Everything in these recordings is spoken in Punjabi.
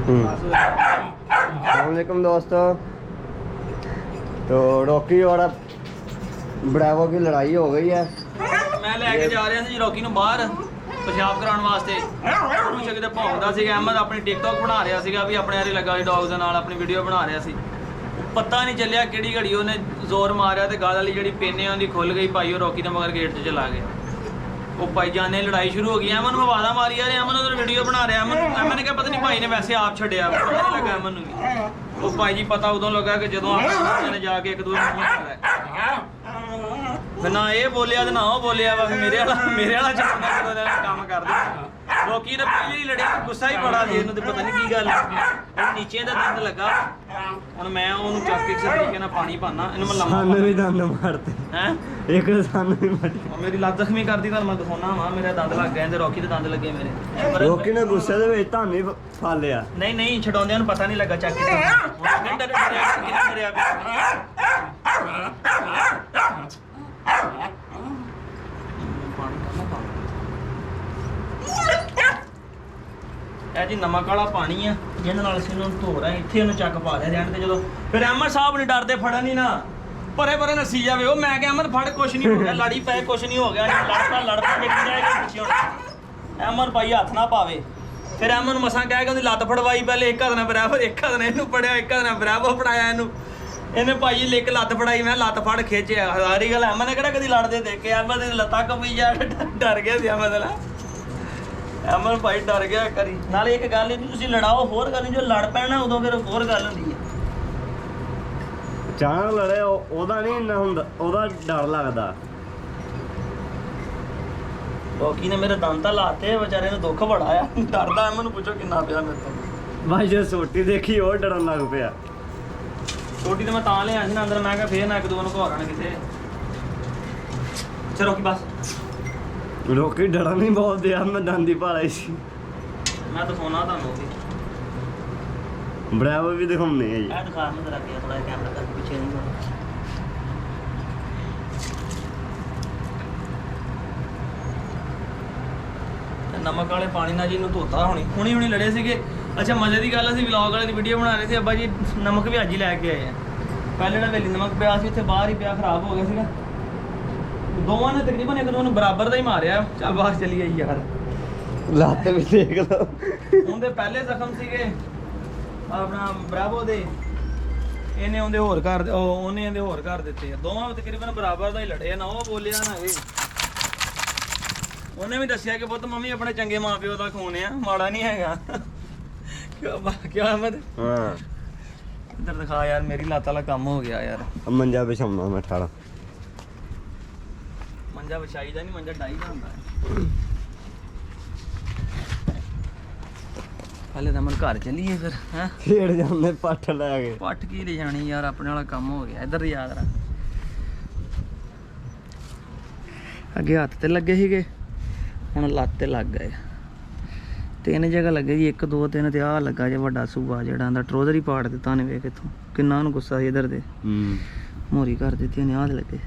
अस्सलामुअलैकुम दोस्तों। तो रॉकी और ब्रावो की लड़ाई हो गई है। मैं लेके जा रहा ਸੀ ਰੌਕੀ ਨੂੰ ਬਾਹਰ ਪਿਸ਼ਾਬ ਕਰਾਉਣ ਵਾਸਤੇ। ਉਹਨੂੰ ਕਿਤੇ ਭੌਂਕਦਾ ਸੀਗਾ। ਅਹਿਮਦ ਆਪਣੀ ਟਿਕਟੌਕ ਬਣਾ ਰਿਹਾ ਸੀਗਾ ਵੀ ਆਪਣੇ ਆਰੇ ਲੱਗਾ ਹੋਇਆ ਡੌਗਸ ਦੇ ਨਾਲ ਆਪਣੀ ਵੀਡੀਓ ਬਣਾ ਰਿਹਾ ਸੀ। ਪਤਾ ਨਹੀਂ ਚੱਲਿਆ ਕਿਹੜੀ ਘੜੀ ਉਹਨੇ ਜ਼ੋਰ ਮਾਰਿਆ ਤੇ ਗਾਲ ਵਾਲੀ ਜਿਹੜੀ ਪੇਨੇ ਉਹਦੀ ਖੁੱਲ ਗਈ। ਭਾਈ ਉਹ ਰੌਕੀ ਦੇ ਮਗਰ ਗੇਟ 'ਚ ਚਲਾ ਗਿਆ। ਉਹ ਭਾਈ ਜਾਨੇ ਲੜਾਈ ਸ਼ੁਰੂ ਹੋ ਗਈ। ਅਹਿਮਦ ਨੂੰ ਆਵਾਜ਼ਾਂ ਮਾਰੀ ਯਾਰ, ਅਹਿਮਦ ਉਧਰ ਵੀਡੀਓ ਬਣਾ ਰਿਹਾ। ਅਹਿਮਦ ਨੇ ਕਿਹਾ ਪਤਾ ਨਹੀਂ ਭਾਈ ਨੇ ਵੈਸੇ ਆਪ ਛੱਡਿਆ, ਪਤਾ ਨਹੀਂ ਲੱਗਾ ਅਹਿਮਦ ਨੂੰ ਵੀ। ਉਹ ਭਾਈ ਜੀ ਪਤਾ ਉਦੋਂ ਲੱਗਾ ਕਿ ਜਦੋਂ ਆਪਾਂ ਨੇ ਜਾ ਕੇ ਇੱਕ ਦੂਜੇ ਨੂੰ ਫਿਰ ਨਾ ਇਹ ਬੋਲਿਆ ਤੇ ਨਾ ਉਹ ਬੋਲਿਆ ਵਾ। ਮੇਰੇ ਵਾਲਾ ਚੱਕਣਾ ਜਦੋਂ ਕੰਮ ਕਰਦੇ ਰੌਕੀ ਨੇ ਪਹਿਲੀ ਹੀ ਲੜੀ। ਗੁੱਸਾ ਹੀ ਬੜਾ ਸੀ ਇਹਨੂੰ ਤੇ ਪਤਾ ਨਹੀਂ ਕੀ ਗੱਲ ਉਹ ਨੀਚੇ ਦਾ ਦੰਦ ਲੱਗਾ। ਹੁਣ ਮੈਂ ਉਹਨੂੰ ਚੱਕ ਕੇ ਕਿਸੇ ਤਰੀਕੇ ਨਾਲ ਪਾਣੀ ਪਾਣਾ। ਇਹਨੂੰ ਮੈਂ ਲੰਮਾ ਸਾਨੂੰ ਵੀ ਦੰਦ ਮਾਰਦੇ ਹੈ ਇੱਕ ਸਾਨੂੰ ਵੀ ਮਾਰੀ। ਮੇਰੀ ਲੱਤ ਜ਼ਖਮੀ ਕਰਦੀ ਤੁਹਾਨੂੰ ਮੈਂ ਦਿਖਾਉਣਾ ਵਾ। ਮੇਰੇ ਦੰਦ ਲੱਗ ਗਏ ਤੇ ਰੌਕੀ ਦੇ ਦੰਦ ਲੱਗੇ ਮੇਰੇ। ਰੌਕੀ ਨੇ ਗੁੱਸੇ ਦੇ ਵਿੱਚ ਤੁਹਾਨੂੰ ਹੀ ਫਾ ਲਿਆ। ਨਹੀਂ ਛਡਾਉਂਦਿਆਂ ਨੂੰ ਪਤਾ ਨਹੀਂ ਲੱਗਾ ਚੱਕ ਕੇ ਡਰਿਆ ਇਹ ਜੀ ਨਮਕ ਵਾਲਾ ਪਾਣੀ ਆ ਜਿਹਦੇ ਨਾਲ ਅਸੀਂ ਉਹਨੂੰ ਧੋ ਰਹੇ। ਇੱਥੇ ਉਹਨੂੰ ਚੱਕ ਪਾ ਲਿਆ ਜਾਣ ਤੇ ਜਦੋਂ ਫਿਰ ਅਹਿਮਦ ਸਾਹਿਬ ਨੇ ਡਰਦੇ ਫੜਨ ਹੀ ਨਾ ਪਰੇ ਨੱਸੀ ਜਾਵੇ। ਉਹ ਮੈਂ ਕਿਹਾ ਅਹਿਮਦ ਫੜ ਕੁਛ ਨਹੀਂ ਹੋ ਗਿਆ, ਲੜੀ ਪਏ ਕੁਛ ਨਹੀਂ ਹੋ ਗਿਆ। ਲੜਦਾ ਵੇਖੀ ਜਾਏਗਾ ਪਿੱਛੇ ਹੁਣ ਅਹਿਮਦ ਭਾਈ ਹੱਥ ਨਾ ਪਾਵੇ। ਫਿਰ ਅਹਿਮਦ ਨੂੰ ਮਸਾਂ ਕਹਿ ਕੇ ਉਹਦੀ ਲੱਤ ਫੜਵਾਈ। ਪਹਿਲੇ ਇੱਕ ਹੱਥ ਨਾਲ ਬਰਾਬਰ, ਇੱਕ ਹੱਥ ਨਾਲ ਇਹਨੂੰ ਫੜਿਆ, ਇੱਕ ਹੱਥ ਨਾਲ ਬਰਾਬਰ ਫੜਾਇਆ ਇਹਨੂੰ। ਇਹਨੇ ਭਾਈ ਲਿਕ ਲੱਤ ਫੜਾਈ, ਮੈਂ ਲੱਤ ਫੜ ਖਿੱਚਿਆ। ਸਾਰੀ ਗੱਲ ਅਹਿਮਦ ਨੇ ਕਿਹੜਾ ਕਦੀ ਲੜਦੇ ਦੇਖੇ। ਅਹਿਮਦ ਦੀ ਲੱਤਾਂ ਕੰਬੀ ਜਾ ਡਰ ਗਿਆ ਸੀ ਅਹਿਮਦ ਨਾਲ। ਅਹਿਮਦ ਭਾਈ ਡਰ ਗਿਆ ਕਰੀ। ਨਾਲੇ ਇੱਕ ਗੱਲ ਨਹੀਂ ਤੁਸੀਂ ਲੜਾਓ ਹੋਰ ਗੱਲ ਨਹੀਂ, ਜੋ ਲੜ ਪੈਣਾ ਉਦੋਂ ਫਿਰ ਹੋਰ ਗੱਲ ਹੁੰਦੀ ਹੈ। ਅਚਾਨਕ ਲੜੇ ਉਹਦਾ ਨਹੀਂ ਇੰਨਾ ਹੁੰਦਾ, ਉਹਦਾ ਡਰ ਲੱਗਦਾ। ਰੌਕੀ ਨੇ ਮੇਰੇ ਦੰਦ ਤਾਂ ਲਾਤੇ, ਵਿਚਾਰੇ ਨੂੰ ਦੁੱਖ ਬੜਾ ਆ। ਡਰਦਾ ਮੈਨੂੰ ਪੁੱਛੋ ਕਿੰਨਾ ਪਿਆ ਮੇਰੇ ਤੋਂ। ਭਾਈ ਜੇ ਸੋਟੀ ਦੇਖੀ ਉਹ ਡਰਨ ਲੱਗ ਪਿਆ। ਛੋਟੀ ਤੇ ਮੈਂ ਤਾਂ ਲਿਆ ਸੀ ਨਾ ਅੰਦਰ। ਮੈਂ ਕਿਹਾ ਫੇਰ ਨਾ ਇੱਕ ਦੂਜੇ ਨੂੰ ਘੋਰਨ ਕਿਤੇ। ਅੱਛਾ ਰੌਕੀ ਬਸ ਰੌਕੀ ਡਰਨ ਨਹੀਂ ਬਹੁਤ ਦਿਆ। ਮੈਂ ਦੰਦੀ ਭਾਲਾ ਸੀ। ਮੈਂ ਦਿਖਾਉਣਾ ਤੁਹਾਨੂੰ ਉਹ ਵੀ। ਬਰਾਵੋ ਵੀ ਦਿਖਾਉਂਦੇ ਆ ਜੀ। ਇਹ ਦਿਖਾ ਮੈਂ ਜਰਾ ਕੇ ਥੋੜਾ ਕੈਮਰਾ ਕਰਕੇ ਪਿੱਛੇ ਨਹੀਂ ਹੋਣਾ। ਨਮਕ ਵਾਲੇ ਪਾਣੀ ਨਾਲ ਜੀ ਇਹਨੂੰ ਧੋਤਾ ਹੁਣੀ ਲੜੇ ਸੀਗੇ। ਅੱਛਾ ਮਜ਼ੇ ਦੀ ਗੱਲ ਅਸੀਂ ਵਲੌਗ ਵਾਲੇ ਦੀ ਵੀਡੀਓ ਬਣਾ ਰਹੇ ਸੀ। ਅੱਬਾ ਜੀ ਨਮਕ ਵੀ ਅੱਜ ਹੀ ਲੈ ਕੇ ਆਏ ਆ। ਪਹਿਲੇ ਜਿਹੜਾ ਵੇਲੀ ਨਮਕ ਪਿਆ ਸੀ ਉੱਥੇ ਬਾਹਰ ਹੀ ਪਿਆ, ਖਰਾਬ ਹੋ ਗਿਆ ਸੀਗਾ। ਦੋਵਾਂ ਨੇ ਤਕਰੀਬਨ ਇੱਕ ਦੂਜੇ ਨੂੰ ਬਰਾਬਰ ਦਾ ਹੀ ਮਾਰਿਆ। ਚੱਲ ਬਾਹਰ ਚਲੀਏ ਯਾਰ। ਲੱਤ ਵੀ ਦੇਖ ਲਓ। ਉਹਦੇ ਪਹਿਲੇ ਜ਼ਖਮ ਸੀਗੇ ਆਪਣਾ ਬਰਾਵੋ ਦੇ, ਇਹਨੇ ਉਹਦੇ ਹੋਰ ਕਰ ਉਹਨੇ ਇਹਦੇ ਹੋਰ ਕਰ ਦਿੱਤੇ ਆ। ਦੋਵਾਂ ਤਕਰੀਬਨ ਬਰਾਬਰ ਦਾ ਹੀ ਲੜੇ ਨਾ। ਉਹ ਬੋਲਿਆ ਨਾ ਇਹ। ਉਹਨੇ ਵੀ ਦੱਸਿਆ ਕਿ ਪੁੱਤ ਮੰਮੀ ਆਪਣੇ ਚੰਗੇ ਮਾਪਿਓ ਦਾ ਖੂਨ ਆ, ਮਾੜਾ ਨਹੀਂ ਹੈਗਾ। ਕਿਉਂ ਅਹਿਮਦ? ਹਾਂ ਇੱਧਰ ਦਿਖਾ ਯਾਰ, ਮੇਰੀ ਲੱਤ ਵਾਲਾ ਕੰਮ ਹੋ ਗਿਆ ਯਾਰ। ਮੰਜਾ ਵਿਛਾਉਣਾ ਮੈਂ ਠਾਲਾ। ਮੰਜਾ ਵਿਛਾਈ ਦਾ ਨਹੀਂ, ਮੰਜਾ ਡਾਈ ਦਾ ਹੁੰਦਾ ਹੈ। ਪਹਿਲੇ ਤਾਂ ਮੈਂ ਘਰ ਚੱਲੀਏ ਫਿਰ ਹੈਂ। ਖੇਡ ਜਾਂਦੇ ਪੱਠ ਲੈ ਕੇ। ਪੱਟ ਕੀ ਲੈ ਜਾਣੀ ਯਾਰ, ਆਪਣੇ ਵਾਲਾ ਕੰਮ ਹੋ ਗਿਆ। ਇੱਧਰ ਯਾਦ ਰੱਖ, ਅੱਗੇ ਹੱਥ ਤੇ ਲੱਗੇ ਸੀਗੇ, ਹੁਣ ਲੱਤ ਤੇ ਲੱਗ ਗਏ। ਤਿੰਨ ਜਗ੍ਹਾ ਲੱਗੇ ਜੀ, 1 2 3 ਤੇ ਆਹ ਲੱਗਾ ਜੇ ਵੱਡਾ ਸੂਬਾ ਜਿਹੜਾ ਦਾ ਟਰੋਜ਼ਰ ਹੀ ਪਾੜ ਦਿੱਤਾ ਨੇ। ਵੇਖ ਇੱਥੋਂ ਕਿੰਨਾ ਉਹਨੂੰ ਗੁੱਸਾ ਸੀ। ਇੱਧਰ ਦੇ ਮੋਰੀ ਕਰ ਦਿੱਤੀ ਉਹਨੇ, ਆਹ ਲੱਗੇ।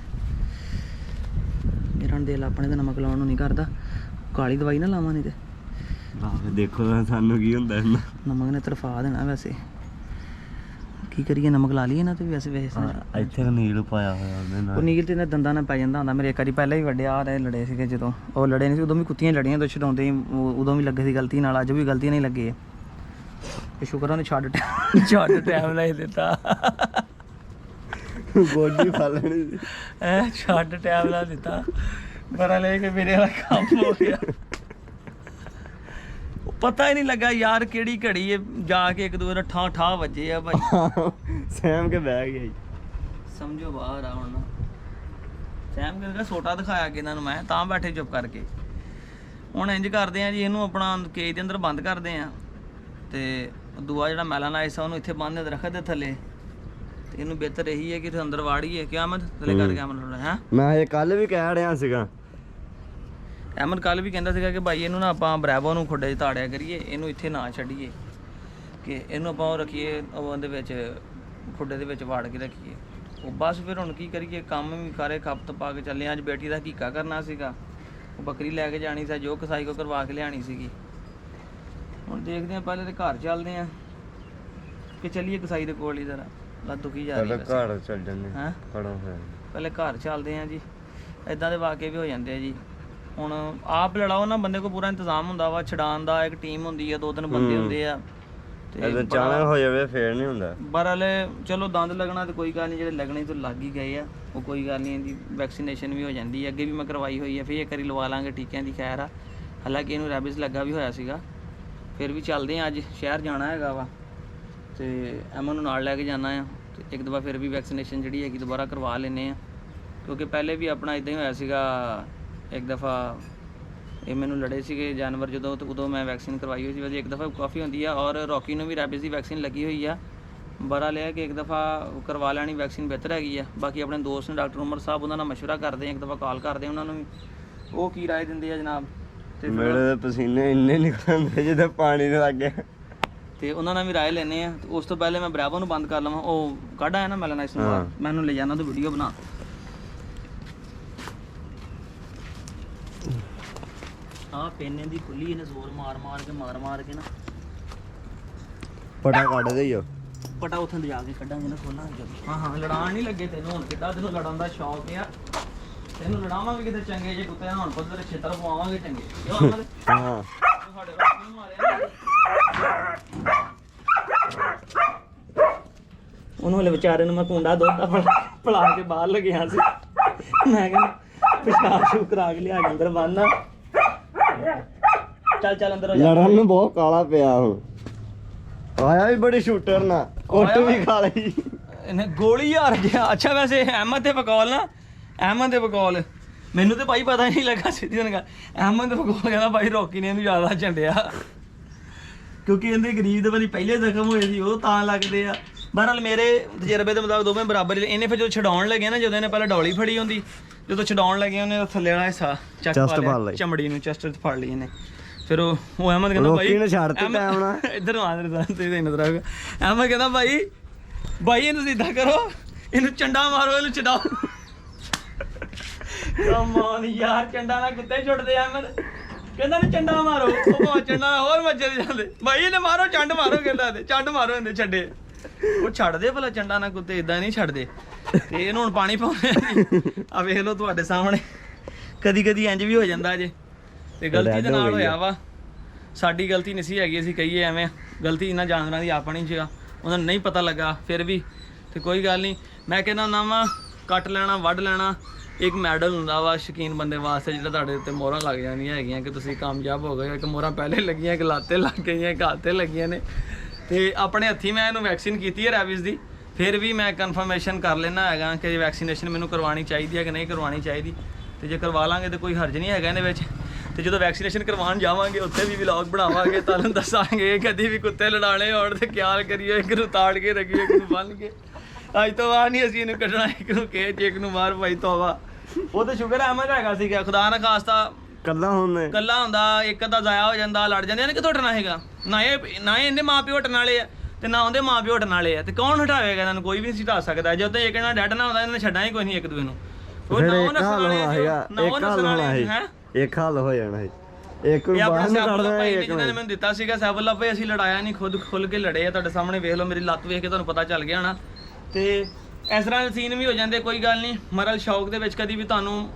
ਮੇਰਾ ਦਿਲ ਆਪਣੇ ਤੇ ਨਮਕ ਲਾਉਣ ਨੂੰ ਨਹੀਂ ਕਰਦਾ। ਕਾਲੀ ਦਵਾਈ ਨਾ ਲਾਵਾਂ ਨਹੀਂ ਤੇ ਆਹ ਦੇਖੋ ਸਾਨੂੰ ਕੀ ਹੁੰਦਾ ਇਹਨਾਂ। ਨਮਕ ਨੇ ਤਰਫਾ ਦੇਣਾ। ਵੈਸੇ ਕੀ ਕਰੀਏ, ਨਮਕ ਲਾ ਲਈਏ ਨਾ ਤੇ ਵੈਸੇ ਇੱਥੇ ਨੀਲ ਪਾਇਆ ਹੋਇਆ ਉਹਦੇ ਨਾਲ। ਉਹ ਨੀਲ ਤੇ ਦੰਦਾਂ ਨਾਲ ਪੈ ਜਾਂਦਾ ਹੁੰਦਾ। ਮੇਰੇ ਇੱਕ ਵਾਰੀ ਪਹਿਲਾਂ ਹੀ ਵੱਡਿਆ ਆ ਰਹੇ ਲੜੇ ਸੀਗੇ। ਜਦੋਂ ਉਹ ਲੜੇ ਨਹੀਂ ਸੀ ਉਦੋਂ ਵੀ ਕੁੱਤੀਆਂ ਲੜੀਆਂ ਤੋਂ ਛਡਾਉਂਦੇ ਸੀ। ਉਦੋਂ ਵੀ ਲੱਗੇ ਸੀ ਗਲਤੀ ਨਾਲ, ਅੱਜ ਵੀ ਗਲਤੀ ਨਹੀਂ ਲੱਗੇ। ਇਹ ਸ਼ੁਕਰ ਉਹਨੇ ਛੱਡ ਟਾਈਮ ਲੈ ਦਿੱਤਾ। ਗੋਡੀ ਫੜ ਲੈਣੀ ਸੀ। ਛੱਡ ਟਾਈਮ ਲਾ ਦਿੱਤਾ। ਪਰ ਲੈ ਕੇ ਮੇਰੇ ਵਾਲਾ ਕੰਮ ਹੋ ਗਿਆ। ਪਤਾ ਹੀ ਨਹੀਂ ਲੱਗਾ ਯਾਰ ਕਿਹੜੀ ਘੜੀ ਹੈ ਜਾ ਕੇ ਇੱਕ ਦੂਜੇ ਨਾਲ ਠਾ ਵੱਜੇ ਆ ਭਾਈ। ਸਹਿਮ ਕੇ ਬਹਿ ਗਿਆ ਜੀ। ਸਮਝੋ ਬਾਹਰ ਆ ਹੁਣ। ਸਹਿਮ ਕੇ ਛੋਟਾ ਦਿਖਾਇਆ ਕਿ ਇਹਨਾਂ ਨੂੰ ਮੈਂ ਤਾਂ ਬੈਠੇ ਚੁੱਪ ਕਰਕੇ। ਹੁਣ ਇੰਜ ਕਰਦੇ ਆ ਜੀ, ਇਹਨੂੰ ਆਪਣਾ ਕੇਜ ਦੇ ਅੰਦਰ ਬੰਦ ਕਰਦੇ ਆ ਤੇ ਦੂਆ ਜਿਹੜਾ ਮੈਲਾਨਾਈਸ ਆ ਉਹਨੂੰ ਇੱਥੇ ਬੰਨ੍ਹ ਦੇ ਦਰਖਤ ਦੇ ਥੱਲੇ। ਤੇ ਇਹਨੂੰ ਬਿਹਤਰ ਇਹੀ ਹੈ ਕਿ ਅੰਦਰ ਵਾੜੀਏ। ਕਿਆ ਅਹਿਮਦ ਥੱਲੇ ਕਰ ਕੇ ਅਹਿਮਦ ਹੈ। ਮੈਂ ਇਹ ਕੱਲ ਵੀ ਕਹਿ ਰਿਹਾ ਸੀਗਾ। ਅਹਿਮਦ ਕੱਲ ਵੀ ਕਹਿੰਦਾ ਸੀਗਾ ਕਿ ਭਾਈ ਇਹਨੂੰ ਨਾ ਆਪਾਂ ਬਰਾਵੋ ਨੂੰ ਖੁੱਡੇ 'ਚ ਤਾੜਿਆ ਕਰੀਏ, ਇਹਨੂੰ ਇੱਥੇ ਨਾ ਛੱਡੀਏ, ਕਿ ਇਹਨੂੰ ਆਪਾਂ ਉਹ ਰੱਖੀਏ ਉਹਦੇ ਵਿੱਚ ਖੁੱਡੇ ਦੇ ਵਿੱਚ ਵਾੜ ਕੇ ਰੱਖੀਏ। ਉਹ ਬਸ ਫਿਰ ਹੁਣ ਕੀ ਕਰੀਏ, ਕੰਮ ਵੀ ਸਾਰੇ ਖਪਤ ਪਾ ਕੇ ਚੱਲੇ। ਅੱਜ ਬੇਟੀ ਦਾ ਹਕੀਕਾ ਕਰਨਾ ਸੀਗਾ, ਉਹ ਬੱਕਰੀ ਲੈ ਕੇ ਜਾਣੀ ਸੀ, ਜੋ ਕਸਾਈ ਕੋ ਕਰਵਾ ਕੇ ਲਿਆਣੀ ਸੀਗੀ। ਹੁਣ ਦੇਖਦੇ ਹਾਂ, ਪਹਿਲੇ ਤੇ ਘਰ ਚੱਲਦੇ ਹਾਂ। ਕਿ ਚੱਲੀਏ ਕਸਾਈ ਦੇ ਕੋਲ ਹੀ ਜ਼ਰਾ ਲੱਤ ਦੁਖੀ ਜਾ ਰਹੀ ਪਹਿਲਾਂ ਵੈਸੇ। ਘਰ ਚੱਲ ਜਾਂਦੇ ਹੈਂ ਘਰੋਂ ਫਿਰ ਪਹਿਲੇ ਘਰ ਚੱਲਦੇ ਆ ਜੀ। ਇਦਾਂ ਦੇ ਵਾਕੇ ਵੀ ਹੋ ਜਾਂਦੇ ਆ ਜੀ। ਹੁਣ ਆਪ ਲੜਾਓ ਨਾ ਬੰਦੇ ਕੋਲ ਪੂਰਾ ਇੰਤਜ਼ਾਮ ਹੁੰਦਾ ਵਾ ਛਡਾਉਣ ਦਾ, ਇੱਕ ਟੀਮ ਹੁੰਦੀ ਆ, 2-3 ਬੰਦੇ ਹੁੰਦੇ ਆ ਜਦੋਂ ਅਚਾਨਕ ਹੋ ਜਾਵੇ ਫੇਰ ਨਹੀਂ ਹੁੰਦਾ। ਬਹਰਹਾਲ ਚਲੋ ਦੰਦ ਲੱਗਣਾ ਤੇ ਕੋਈ ਗੱਲ ਨਹੀਂ, ਜਿਹੜੇ ਲੱਗਣੇ ਤੋਂ ਲੱਗ ਹੀ ਗਏ ਆ ਉਹ ਕੋਈ ਗੱਲ ਨਹੀਂ। ਇਹਦੀ ਵੈਕਸੀਨੇਸ਼ਨ ਵੀ ਹੋ ਜਾਂਦੀ ਹੈ, ਅੱਗੇ ਵੀ ਮੈਂ ਕਰਵਾਈ ਹੋਈ ਹੈ, ਫਿਰ ਇੱਕ ਵਾਰੀ ਲਵਾ ਲਾਂਗੇ ਟੀਕਿਆਂ ਦੀ। ਖੈਰ ਆ, ਹਾਲਾਂਕਿ ਇਹਨੂੰ ਰੈਬਿਸ ਲੱਗਾ ਵੀ ਹੋਇਆ ਸੀਗਾ। ਫਿਰ ਵੀ ਚੱਲਦੇ ਆ, ਅੱਜ ਸ਼ਹਿਰ ਜਾਣਾ ਹੈਗਾ ਵਾ ਤੇ ਐਮਨ ਨੂੰ ਨਾਲ ਲੈ ਕੇ ਜਾਣਾ ਆ ਤੇ ਇੱਕ ਦਫਾ ਫਿਰ ਵੀ ਵੈਕਸੀਨੇਸ਼ਨ ਜਿਹੜੀ ਹੈਗੀ ਦੁਬਾਰਾ ਕਰਵਾ ਲੈਂਦੇ ਆ, ਕਿਉਂਕਿ ਪਹਿਲੇ ਵੀ ਆਪਣਾ ਇਦਾਂ ਹੀ ਹੋਇਆ ਸੀਗਾ। ਇੱਕ ਦਫਾ ਇਹ ਮੈਨੂੰ ਲੜੇ ਸੀਗੇ ਜਾਨਵਰ ਜਦੋਂ, ਤੇ ਉਦੋਂ ਮੈਂ ਵੈਕਸੀਨ ਕਰਵਾਈ ਹੋਈ ਸੀ। ਵੈਸੇ ਇੱਕ ਦਫਾ ਕਾਫੀ ਹੁੰਦੀ ਆ, ਔਰ ਰੌਕੀ ਨੂੰ ਵੀ ਰੈਬਿਸ ਦੀ ਵੈਕਸੀਨ ਲੱਗੀ ਹੋਈ ਆ। ਬੜਾ ਲਿਆ ਕਿ ਇੱਕ ਦਫਾ ਕਰਵਾ ਲੈਣੀ ਵੈਕਸੀਨ ਬਿਹਤਰ ਹੈਗੀ ਆ। ਬਾਕੀ ਆਪਣੇ ਦੋਸਤ ਨੇ ਡਾਕਟਰ ਉਮਰ ਸਾਹਿਬ, ਉਹਨਾਂ ਨਾਲ ਮਸ਼ਵਰਾ ਕਰਦੇ ਆ, ਇੱਕ ਦਫਾ ਕਾਲ ਕਰਦੇ ਆ ਉਹਨਾਂ ਨੂੰ ਵੀ, ਉਹ ਕੀ ਰਾਏ ਦਿੰਦੇ ਆ ਜਨਾਬ। ਤੇ ਮੇਰੇ ਤਾਂ ਪਸੀਨੇ ਇੰਨੇ ਨਿਕਲਦੇ ਜਿੱਦਾਂ ਪਾਣੀ ਦੇ ਲੱਗੇ। ਤੇ ਉਹਨਾਂ ਨਾਲ ਵੀ ਰਾਏ ਲੈਣੇ ਆ। ਤੇ ਉਸ ਤੋਂ ਪਹਿਲੇ ਮੈਂ ਬਰਾਵੋ ਨੂੰ ਬੰਦ ਕਰ ਲਵਾਂ, ਉਹ ਕੱਢ ਆਇਆ ਨਾ ਮੈਲਨਾਈਸ ਨੂੰ ਬਾਹਰ, ਮੈਂ ਉਹਨੂੰ ਲੈ ਜਾਣਾ ਤੇ ਵੀਡੀਓ ਬਣਾ। ਆਹ ਪੇਨੇ ਦੀ ਖੁੱਲੀ, ਇਹਨੇ ਜ਼ੋਰ ਮਾਰ ਮਾਰ ਕੇ ਨਾ ਪਟਾ ਕੱਢ ਦੇਈਓ। ਪਟਾ ਉੱਥੇ ਜਾ ਕੇ ਕੱਢਾਂਗੇ ਨਾ, ਖੋਲਾਂਗੇ ਜਦੋਂ। ਹਾਂ ਲੜਾਣ ਨਹੀਂ ਲੱਗੇ ਤੈਨੂੰ, ਹੁਣ ਕਿੱਦਾਂ ਤੈਨੂੰ ਲੜਨ ਦਾ ਸ਼ੌਕ ਆ। ਤੈਨੂੰ ਲੜਾਵਾਂਗੇ ਕਿਤੇ ਚੰਗੇ ਜੇ ਕੁੱਤੇ ਹੁਣ ਪੁੱਤ ਤੇਰੇ ਛੇਤਰ ਪਵਾਵਾਂਗੇ ਚੰਗੇ। ਹਾਂ ਸਾਡੇ ਰੋਟੀ ਮਾਰਿਆ ਉਹਨੂੰ ਹਲੇ ਵਿਚਾਰੇ ਨੂੰ ਮੈਂ ਕੁੰਡਾ ਦੁੱਧ ਦਾ ਪਲਾ ਕੇ ਬਾਹਰ ਲਗਿਆ ਸੀ। ਮੈਂ ਕਹਿੰਦਾ ਪਿਸ਼ਾਬ ਸ਼ੂ ਕਰਾ ਕੇ ਲਿਆ ਕੇ ਅੰਦਰ ਬੰਨ੍ਹਣਾ। ਚੱਲ ਅੰਦਰ ਹੋ ਜਾ। ਲੜਨ ਨੂੰ ਬਹੁਤ ਕਾਲਾ ਪਿਆ ਹੁਣ। ਆਇਆ ਵੀ ਬੜੀ ਸ਼ੂਟਰ ਨਾ, ਕੁੱਟ ਵੀ ਖਾ ਲਈ ਇਹਨੇ ਗੋਲੀ ਹਾਰ ਗਿਆ। ਅੱਛਾ ਵੈਸੇ ਅਹਿਮਦ ਦੇ ਬਕੌਲ ਮੈਨੂੰ ਤੇ ਭਾਈ ਪਤਾ ਨਹੀਂ ਲੱਗਾ, ਸਿੱਧੀ ਗੱਲ। ਅਹਿਮਦ ਦੇ ਬਕੌਲ ਕਹਿੰਦਾ ਭਾਈ ਰੌਕੀ ਨੇ ਇਹਨੂੰ ਜ਼ਿਆਦਾ ਝੰਡਿਆ, ਕਿਉਂਕਿ ਇਹਦੇ ਗਰੀਬ ਦੇ ਵਾਲੀ ਪਹਿਲੇ ਜ਼ਖਮ ਹੋਏ ਸੀ, ਉਹ ਤਾਂ ਲੱਗਦੇ ਆ। ਬਹਰਹਾਲ ਮੇਰੇ ਤਜਰਬੇ ਦੇ ਮੁਤਾਬਕ ਦੋਵੇਂ ਬਰਾਬਰ। ਇਹਨੇ ਫਿਰ ਜਦੋਂ ਛਡਾਉਣ ਲੱਗੇ ਨਾ, ਜਦੋਂ ਇਹਨੇ ਪਹਿਲਾਂ ਡੌਲੀ ਫੜੀ ਹੁੰਦੀ, ਜਦੋਂ ਛਡਾਉਣ ਲੱਗੇ ਉਹਨੇ ਥੱਲੇ ਵਾਲਾ ਹਿੱਸਾ ਚੱਕ ਪਾ ਲਿਆ, ਚਮੜੀ ਨੂੰ ਚੈਸਟ ਫੜ ਲਈ ਇਹਨੇ। ਫਿਰ ਉਹ ਅਹਿਮਦ ਕਹਿੰਦਾ ਭਾਈ ਇਹਨੇ ਛੱਡਤੀ ਟਾਈਮ ਨਾਲ ਇੱਧਰ ਆ ਤੇ ਨਜ਼ਰ ਆਊਗਾ। ਅਹਿਮਦ ਕਹਿੰਦਾ ਭਾਈ ਇਹਨੂੰ ਸਿੱਧਾ ਕਰੋ, ਇਹਨੂੰ ਚੰਡਾ ਮਾਰੋ, ਇਹਨੂੰ ਛਡਾਓ। ਕਮਾਨ ਯਾਰ, ਚੰਡਾ ਨਾਲ ਕੁੱਤੇ ਛੁੱਟਦੇ ਆ। ਅਹਿਮਦ ਕਹਿੰਦਾ ਨੇ ਚੰਡਾ ਮਾਰੋ, ਉਹ ਚੰਡਾ ਹੋਰ ਮੱਜੇ ਜਾਂਦੇ। ਭਾਈ ਇਹਨੇ ਮਾਰੋ, ਚੰਡ ਮਾਰੋ, ਕਹਿੰਦਾ ਤੇ ਚੰਡ ਮਾਰੋ, ਇਹਨੇ ਛੱਡੇ। ਉਹ ਛੱਡਦੇ ਭਲਾ ਚੰਡਾ ਨਾਲ ਕੁੱਤੇ, ਇਦਾਂ ਨਹੀਂ ਛੱਡਦੇ। ਤੇ ਇਹਨੂੰ ਹੁਣ ਪਾਣੀ ਪਾਉਣੇ ਆ, ਵੇਖ ਲਓ ਤੁਹਾਡੇ ਸਾਹਮਣੇ। ਕਦੀ ਇੰਜ ਵੀ ਹੋ ਜਾਂਦਾ ਜੇ, ਤੇ ਗਲਤੀ ਦੇ ਨਾਲ ਹੋਇਆ ਵਾ। ਸਾਡੀ ਗਲਤੀ ਨਹੀਂ ਸੀ ਹੈਗੀ, ਅਸੀਂ ਕਹੀਏ ਐਵੇਂ। ਗਲਤੀ ਇਹਨਾਂ ਜਾਨਵਰਾਂ ਦੀ ਆਪਣੀ ਸੀਗਾ, ਉਹਨਾਂ ਨੂੰ ਨਹੀਂ ਪਤਾ ਲੱਗਾ। ਫਿਰ ਵੀ ਤੇ ਕੋਈ ਗੱਲ ਨਹੀਂ। ਮੈਂ ਕਹਿੰਦਾ ਹੁੰਦਾ ਵਾ, ਕੱਟ ਲੈਣਾ, ਵੱਢ ਲੈਣਾ ਇੱਕ ਮੈਡਲ ਹੁੰਦਾ ਵਾ ਸ਼ੌਕੀਨ ਬੰਦੇ ਵਾਸਤੇ, ਜਿਹੜਾ ਤੁਹਾਡੇ ਉੱਤੇ ਮੋਹਰਾਂ ਲੱਗ ਜਾਂਦੀਆਂ ਹੈਗੀਆਂ ਕਿ ਤੁਸੀਂ ਕਾਮਯਾਬ ਹੋ ਗਏ। ਇੱਕ ਮੋਹਰਾਂ ਪਹਿਲੇ ਲੱਗੀਆਂ, ਇੱਕ ਲਾਤੇ ਲੱਗ ਗਈਆਂ, ਇੱਕ ਹੱਥ 'ਤੇ ਲੱਗੀਆਂ ਨੇ। ਤੇ ਆਪਣੇ ਹੱਥੀਂ ਮੈਂ ਇਹਨੂੰ ਵੈਕਸੀਨ ਕੀਤੀ ਹੈ ਰੈਬਿਸ ਦੀ। ਫਿਰ ਵੀ ਮੈਂ ਕਨਫਰਮੇਸ਼ਨ ਕਰ ਲੈਣਾ ਹੈਗਾ ਕਿ ਵੈਕਸੀਨੇਸ਼ਨ ਮੈਨੂੰ ਕਰਵਾਉਣੀ ਚਾਹੀਦੀ ਹੈ ਕਿ ਨਹੀਂ ਕਰਵਾਉਣੀ ਚਾਹੀਦੀ। ਤੇ ਜੇ ਕਰਵਾ ਲਾਂਗੇ ਤਾਂ ਕੋਈ ਹਰਜ ਨਹੀਂ ਹੈਗਾ ਇਹਦੇ ਵਿੱਚ। ਤੇ ਜਦੋਂ ਵੈਕਸੀਨੇਸ਼ਨ ਕਰਵਾਉਣ ਜਾਵਾਂਗੇ ਉੱਥੇ ਵੀ ਵਲੌਗ ਬਣਾਵਾਂਗੇ, ਤੁਹਾਨੂੰ ਦੱਸਾਂਗੇ। ਕਦੀ ਵੀ ਕੁੱਤੇ ਲੜਾਣੇ ਹੋਣ ਤੇ ਖਿਆਲ ਕਰੀਏ, ਇੱਕ ਨੂੰ ਤਾੜ ਕੇ ਰੱਖੀਏ, ਇੱਕ ਨੂੰ ਬੰਨ੍ਹ ਕੇ। ਅੱਜ ਤੋਂ ਬਾਅਦ ਨਹੀਂ ਅਸੀਂ ਇਹਨੂੰ ਕੱਢਣਾ, ਇੱਕ ਨੂੰ ਕੇਜ, ਇੱਕ ਨੂੰ ਮਾਰ ਭਾਈ ਤੋਬਾ। ਉਹ ਤਾਂ ਸ਼ੁਕਰ ਅਹਿਮਦ ਹੈਗਾ ਸੀਗਾ, ਖੁਦਾ ਨਾ ਖਾਸਤਾ ਕੱਲਾ ਹੁੰਦਾ, ਇੱਕ ਅੱਧਾ ਜ਼ਾਇਆ ਹੋ ਜਾਂਦਾ, ਲੜ ਜਾਂਦੇ ਨੇ। ਕਿੱਥੋਂ ਹਟਣਾ ਹੈਗਾ? ਨਾ ਇਹਦੇ ਮਾਂ ਪਿਓ ਹਟਣ ਵਾਲੇ ਆ ਤੇ ਨਾ ਉਹਦੇ ਮਾਂ ਪਿਓ ਹਟਣ ਵਾਲੇ ਆ। ਤੇ ਕੌਣ ਹਟਾਵੇਗਾ ਇਹਨਾਂ ਨੂੰ? ਕੋਈ ਵੀ ਨਹੀਂ ਹਟਾ ਸਕਦਾ। ਜਦੋਂ ਤੱਕ ਇੱਕ ਨਾਲ ਡੈਡ ਨਾ ਹੁੰਦਾ, ਇਹਨਾਂ ਨੇ ਛੱਡਣਾ ਹੀ ਕੋਈ ਨਹੀਂ ਇੱਕ ਦੂਜੇ ਨੂੰ। ਉਹ ਨਾ ਉਹ ਨਸਲ ਵਾਲੇ ਇੱਕ ਹੱਲ ਹੋ ਜਾਣਾ ਸੀ। ਇੱਕ ਨੂੰ ਬਾਹਰ ਨੂੰ ਕੱਢ ਦੇਣਾ। ਜਿਹਨਾਂ ਨੇ ਮੈਨੂੰ ਦਿੱਤਾ ਸੀਗਾ ਸੈਫੁੱਲਾ ਭਾਈ, ਅਸੀਂ ਲੜਾਇਆ ਨਹੀਂ, ਖੁਦ ਖੁੱਲ ਕੇ ਲੜੇ ਆ। ਤੁਹਾਡੇ ਸਾਹਮਣੇ ਵੇਖ ਲਓ, ਮੇਰੀ ਲੱਤ ਵੇਖ ਕੇ ਤੁਹਾਨੂੰ ਪਤਾ ਚੱਲ ਗਿਆ ਹੋਣਾ। ਤੇ ਇਸ ਤਰ੍ਹਾਂ ਦੇ ਸੀਨ ਵੀ ਹੋ ਜਾਂਦੇ, ਕੋਈ ਗੱਲ ਨਹੀਂ। ਮਰਲ ਸ਼ੌਕ ਦੇ ਵਿੱਚ ਕਦੀ ਵੀ ਤੁਹਾਨੂੰ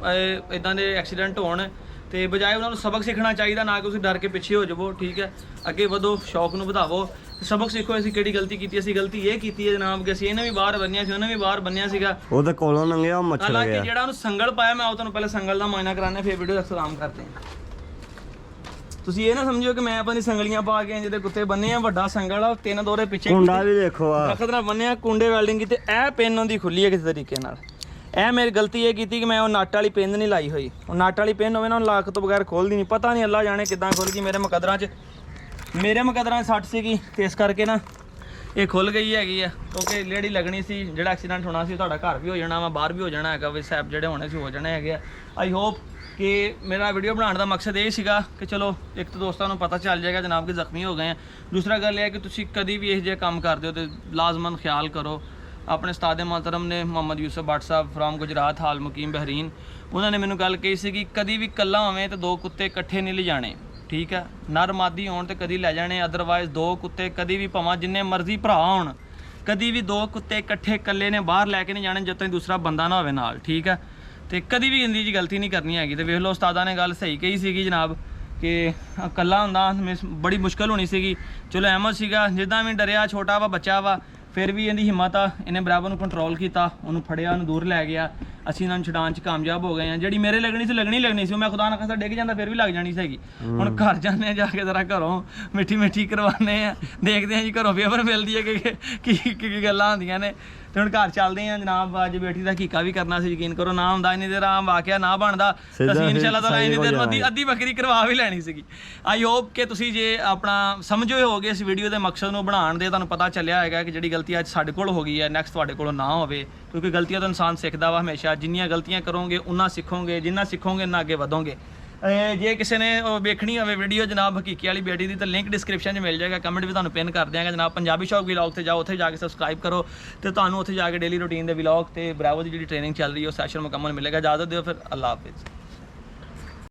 ਇਦਾਂ ਦੇ ਐਕਸੀਡੈਂਟ ਹੋਣ ਤੇ ਬਜਾਏ ਉਹਨਾਂ ਨੂੰ ਸਬਕ ਸਿੱਖਣਾ ਚਾਹੀਦਾ, ਨਾ ਕਿ ਤੁਸੀਂ ਡਰ ਕੇ ਪਿੱਛੇ ਹੋ ਜਾਵੋ। ਠੀਕ ਹੈ, ਅੱਗੇ ਵਧੋ, ਸ਼ੌਕ ਨੂੰ ਵਧਾਵੋ, ਸਬਕ ਸਿੱਖੋ। ਅਸੀਂ ਕਿਹੜੀ ਗਲਤੀ ਕੀਤੀ? ਅਸੀਂ ਗਲਤੀ ਇਹ ਕੀਤੀ ਹੈ ਜਨਾਬ ਕਿ ਅਸੀਂ ਇਹਨੇ ਵੀ ਬਾਹਰ ਬੰਨਿਆ ਸੀ, ਉਹਨੇ ਵੀ ਬਾਹਰ ਬੰਨਿਆ ਸੀਗਾ। ਉਹ ਤਾਂ ਕੋਲੋਂ ਲੰਘਿਆ, ਉਹ ਮੱਛਰ ਗਿਆ। ਹਾਲਾਂਕਿ ਜਿਹੜਾ ਉਹਨੂੰ ਸੰਗਲ ਪਾਇਆ, ਮੈਂ ਉਹ ਤੁਹਾਨੂੰ ਪਹਿਲਾਂ ਸੰਗਲ ਦਾ ਮੁਆਇਨਾ ਕਰਾਉਣਾ, ਫਿਰ ਵੀਡੀਓ ਦਾ ਸਲਾਮ ਕਰਦੇ ਹਾਂ। ਤੁਸੀਂ ਇਹ ਨਾ ਸਮਝਿਓ ਕਿ ਮੈਂ ਆਪਣੀ ਸੰਗਲੀਆਂ ਪਾ ਕੇ ਜਿਹਦੇ ਕੁੱਤੇ ਬੰਨੇ ਆ। ਵੱਡਾ ਸੰਗਲ ਆ, 3 ਦੋਰੇ ਪਿੱਛੇ ਕੁੰਡਾ ਵੀ ਦੇਖੋ ਆ ਦਰਖਤ ਨਾਲ ਬੰਨਿਆ, ਕੁੰਡੇ ਵੈਲਡਿੰਗ ਕੀਤੀ। ਇਹ ਪਿੰਨ ਉਹਦੀ ਖੁੱਲੀ ਹੈ ਕਿਸੇ ਤਰੀਕੇ ਨਾਲ। ਇਹ ਮੇਰੀ ਗਲਤੀ ਇਹ ਕੀਤੀ ਕਿ ਮੈਂ ਉਹ ਨੱਟ ਵਾਲੀ ਪਿੰਨ ਨਹੀਂ ਲਾਈ ਹੋਈ। ਉਹ ਨੱਟ ਵਾਲੀ ਪਿੰਨ ਹੋਵੇ ਨਾ, ਉਹ ਲਾਕ ਤੋਂ ਬਗੈਰ ਖੋਲਦੀ ਨਹੀਂ। ਪਤਾ ਨਹੀਂ ਅੱਲਾ ਜਾਣੇ ਕਿੱਦਾਂ ਖੁੱਲ ਗਈ। ਮੇਰੇ ਮੁਕੱਦਰਾਂ 'ਚ ਸੱਟ ਸੀਗੀ, ਤੇ ਇਸ ਕਰਕੇ ਨਾ ਇਹ ਖੁੱਲ ਗਈ ਹੈਗੀ ਆ। ਕਿਉਂਕਿ ਜਿਹੜੀ ਲੱਗਣੀ ਸੀ, ਜਿਹੜਾ ਐਕਸੀਡੈਂਟ ਹੋਣਾ ਸੀ, ਤੁਹਾਡਾ ਘਰ ਵੀ ਹੋ ਜਾਣਾ ਵਾ, ਬਾਹਰ ਵੀ ਹੋ ਜਾਣਾ ਹੈਗਾ। ਵੀ ਸੈਪ ਜਿਹੜੇ ਹੋਣੇ ਸੀ ਹੋ ਜਾਣੇ ਹੈਗੇ ਆ। ਆਈ ਹੋਪ ਕਿ ਮੇਰਾ ਵੀਡੀਓ ਬਣਾਉਣ ਦਾ ਮਕਸਦ ਇਹ ਸੀਗਾ ਕਿ ਚਲੋ ਇੱਕ ਤਾਂ ਦੋਸਤਾਂ ਨੂੰ ਪਤਾ ਚੱਲ ਜਾਏਗਾ ਜਨਾਬ ਕਿ ਜ਼ਖਮੀ ਹੋ ਗਏ ਆ। ਦੂਸਰਾ ਗੱਲ ਇਹ ਹੈ ਕਿ ਤੁਸੀਂ ਕਦੀ ਵੀ ਇਹ ਜਿਹੇ ਕੰਮ ਕਰਦੇ ਹੋ ਤੇ ਲਾਜ਼ਮਨ ਖਿਆਲ ਕਰੋ। ਆਪਣੇ ਉਸਤਾਦ ਮੁਹਤਰਮ ਨੇ ਮੁਹੰਮਦ ਯੂਸਫ ਭੱਟ ਸਾਹਿਬ ਫਰਾਮ ਗੁਜਰਾਤ, ਹਾਲ ਮੁਕੀਮ ਬਹਿਰੀਨ, ਉਹਨਾਂ ਨੇ ਮੈਨੂੰ ਗੱਲ ਕਹੀ ਸੀ ਕਿ ਕਦੀ ਵੀ ਇਕੱਲਾ ਹੋਵੇਂ ਤੇ 2 ਕੁੱਤੇ ਇਕੱਠੇ ਨਹੀਂ ਲਿਜਾਣੇ। ਠੀਕ ਹੈ। ਨਰ ਮਾਦੀ ਹੋਣ ਤੇ ਕਦੀ ਲੈ ਜਾਣੇ, ਅਦਰਵਾਈਜ਼ ਦੋ ਕੁੱਤੇ ਕਦੀ ਵੀ ਭਾਵੇਂ ਜਿੰਨੇ ਮਰਜ਼ੀ ਭਰਾ ਹੋਣ, ਕਦੀ ਵੀ ਦੋ ਕੁੱਤੇ ਇਕੱਠੇ ਇਕੱਲੇ ਨੇ ਬਾਹਰ ਲੈ ਕੇ ਨਹੀਂ ਜਾਣੇ ਜਦੋਂ ਤੱਕ ਦੂਸਰਾ ਬੰਦਾ ਨਾ ਹੋਵੇ ਨਾਲ, ਠੀਕ ਹੈ। ਤੇ ਕਦੀ ਵੀ ਜ਼ਿੰਦਗੀ 'ਚ ਗਲਤੀ ਨਹੀਂ ਕਰਨੀ ਹੈਗੀ। ਤੇ ਵੇਖ ਲਓ ਉਸਤਾਦਾਂ ਨੇ ਗੱਲ ਸਹੀ ਕਹੀ ਸੀਗੀ ਜਨਾਬ ਕਿ ਇਕੱਲਾ ਹੁੰਦਾ ਬੜੀ ਮੁਸ਼ਕਲ ਹੋਣੀ ਸੀਗੀ। ਚਲੋ ਅਹਿਮਦ ਸੀਗਾ ਜਿੱਦਾਂ ਵੀ ਡਰਿਆ, ਛੋਟਾ ਵਾ ਬੱਚਾ ਵਾ, ਫਿਰ ਵੀ ਇਹਦੀ ਹਿੰਮਤ ਆ, ਇਹਨੇ ਬਰਾਬਰ ਨੂੰ ਕੰਟਰੋਲ ਕੀਤਾ, ਉਹਨੂੰ ਫੜਿਆ, ਉਹਨੂੰ ਦੂਰ ਲੈ ਗਿਆ। ਅਸੀਂ ਇਹਨਾਂ ਨੂੰ ਛਡਾਉਣ 'ਚ ਕਾਮਯਾਬ ਹੋ ਗਏ ਆ। ਜਿਹੜੀ ਮੇਰੇ ਲੱਗਣੀ ਸੀ ਮੈਂ ਖੁਦਾ ਨਾ ਖਾਸਾ ਡਿੱਗ ਜਾਂਦਾ ਫਿਰ ਵੀ ਲੱਗ ਜਾਣੀ ਸੀਗੀ। ਹੁਣ ਘਰ ਜਾਂਦੇ ਆ, ਜਾ ਕੇ ਜ਼ਰਾ ਘਰੋਂ ਮਿੱਠੀ ਕਰਵਾਉਂਦੇ ਆ, ਦੇਖਦੇ ਆ ਜੀ ਘਰੋਂ ਫੇਵਰ ਮਿਲਦੀ ਹੈ ਕਿ ਕੀ ਗੱਲਾਂ ਹੁੰਦੀਆਂ ਨੇ। ਤੇ ਹੁਣ ਘਰ ਚੱਲਦੇ ਆ ਜਨਾਬ। ਅੱਜ ਬੇਟੀ ਦਾ ਹਕੀਕਾ ਵੀ ਕਰਨਾ ਸੀ, ਯਕੀਨ ਕਰੋ ਨਾ ਹੁੰਦਾ ਇੰਨੀ ਦੇਰ ਆ ਵਾਕਿਆ ਨਾ ਬਣਦਾ ਤਾਂ ਅਸੀਂ ਇਨਸ਼ਾਅੱਲਾ ਤਾਲਾ ਇੰਨੀ ਦੇਰ ਨੂੰ ਅੱਧੀ ਬੱਕਰੀ ਕਰਵਾ ਵੀ ਲੈਣੀ ਸੀਗੀ। ਆਈ ਹੋਪ ਕਿ ਤੁਸੀਂ ਜੇ ਆਪਣਾ ਸਮਝੋ ਹੋਗੇ ਇਸ ਵੀਡੀਓ ਦੇ ਮਕਸਦ ਨੂੰ ਬਣਾਉਣ ਦੇ, ਤੁਹਾਨੂੰ ਪਤਾ ਚੱਲਿਆ ਹੋਏਗਾ ਕਿ ਜਿਹੜੀ ਗਲਤੀ ਅੱਜ ਸਾਡੇ ਕੋਲ ਹੋ ਗਈ ਹੈ ਨੈਕਸਟ ਤੁਹਾਡੇ ਕੋਲੋਂ ਨਾ ਹੋਵੇ, ਕਿਉਂਕਿ ਗਲਤੀਆਂ ਤੋਂ ਇਨਸਾਨ ਸਿੱਖਦਾ ਵਾ ਹਮੇਸ਼ਾ। ਜਿੰਨੀਆਂ ਗਲਤੀਆਂ ਕਰੋਗੇ ਉਨਾ ਸਿੱਖੋਗੇ, ਜਿੰਨਾ ਸਿੱਖੋਗੇ ਨਾ ਅੱਗੇ ਵਧੋਗੇ। ਜੇ ਕਿਸੇ ਨੇ ਵੇਖਣੀ ਹੋਵੇ ਵੀਡੀਓ ਜਨਾਬ ਹਕੀਕੀ ਵਾਲੀ ਬੇਟੀ ਦੀ, ਤਾਂ ਲਿੰਕ ਡਿਸਕ੍ਰਿਪਸ਼ਨ 'ਚ ਮਿਲ ਜਾਏਗਾ, ਕਮੈਂਟ ਵੀ ਤੁਹਾਨੂੰ ਪਿਨ ਕਰ ਦਿਆਂਗਾ ਜਨਾਬ। ਪੰਜਾਬੀ ਸ਼ੌਕ ਵਲੌਗ ਤੇ ਜਾਓ, ਉੱਥੇ ਜਾ ਕੇ ਸਬਸਕ੍ਰਾਈਬ ਕਰੋ ਤੇ ਤੁਹਾਨੂੰ ਉੱਥੇ ਜਾ ਕੇ ਡੇਲੀ ਰੂਟੀਨ ਦੇ ਵਲੌਗ ਤੇ ਬਰਾਵੋ ਦੀ ਜਿਹੜੀ ਟ੍ਰੇਨਿੰਗ ਚੱਲ ਰਹੀ ਹੈ ਉਹ ਸੈਸ਼ਨ ਮੁਕੰਮਲ ਮਿਲੇਗਾ। ਇਜਾਜ਼ਤ ਦਿਓ ਫਿਰ, ਅੱਲਾ ਹਾਫਿਜ਼।